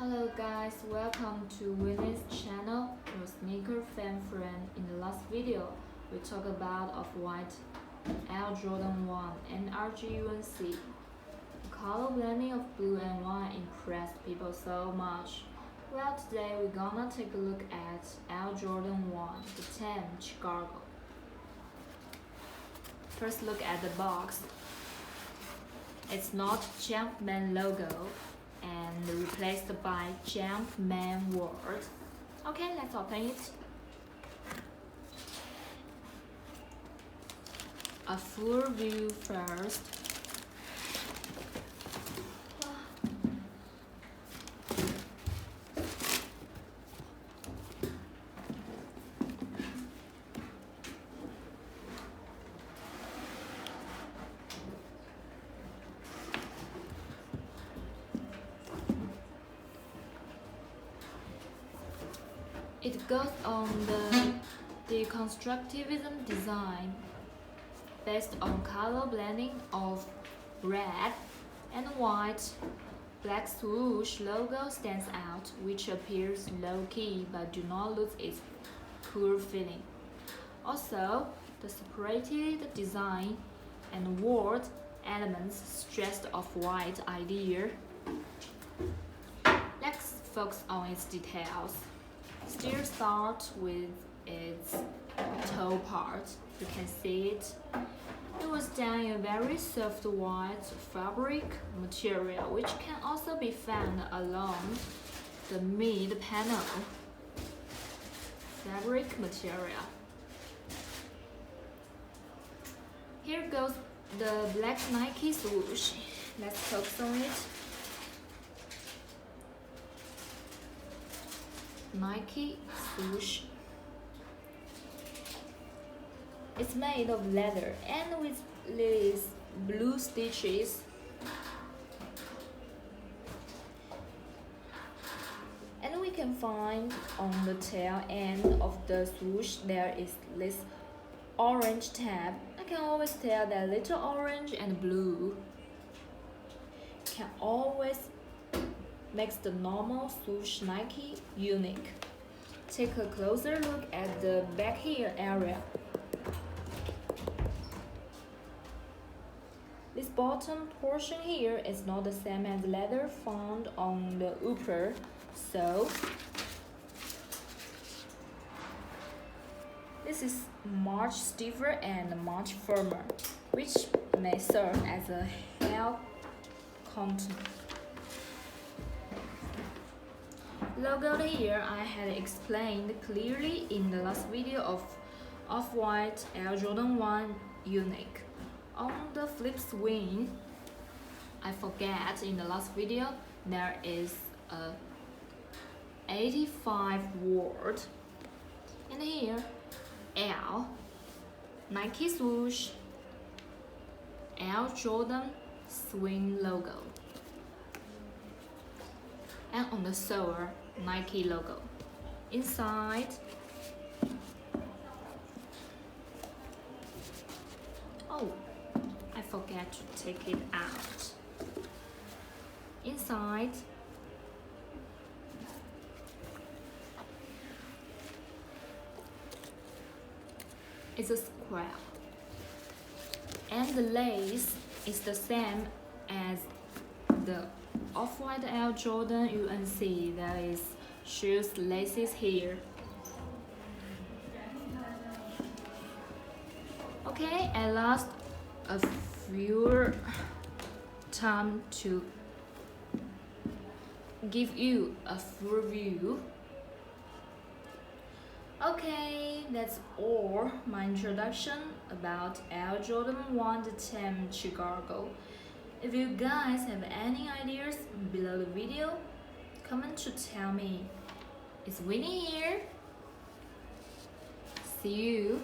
Hello guys, welcome to Winnie's channel, your sneaker fan friend. In the last video, we talked about Off-White Air Jordan 1 and RGUNC. The color blending of blue and white impressed people so much. Well, today we're gonna take a look at Air Jordan 1, the 10 Chicago. First look at the box. It's not Jumpman logo and replaced by Jumpman word. Okay, let's open it. A full view first. It goes on the deconstructivism design based on color blending of red and white. Black swoosh logo stands out, which appears low-key but do not lose its cool feeling. Also, the separated design and word elements stressed Off-White idea. Let's focus on its details. Still start with its toe part. You can see it. It was done in a very soft white fabric material, which can also be found along the mid panel. Fabric material. Here goes the black Nike swoosh. Let's focus on it. Nike swoosh. It's made of leather and with these blue stitches. And we can find on the tail end of the swoosh there is this orange tab. I can always tell that little orange and blue can always makes the normal swoosh Nike unique. Take a closer look at the back heel area. This bottom portion here is not the same as leather found on the upper, so this is much stiffer and much firmer, which may serve as a heel contour. Logo here I had explained clearly in the last video of Off-White Air Jordan 1 Unique. On the flip swing, I forget in the last video there is a 85 word. And here, L, Nike swoosh, Air Jordan swing logo. And on the sole, Nike logo. Inside, oh, I forgot to take it out. Inside, it's a square, and the lace is the same as the Off-White Air Jordan UNC. There is shoes laces here. Okay, I lost a few time to give you a full view. Okay, that's all my introduction about Air Jordan 1 to 10 Chicago. If you guys have any ideas below the video, comment to tell me. It's Winnie here. See you.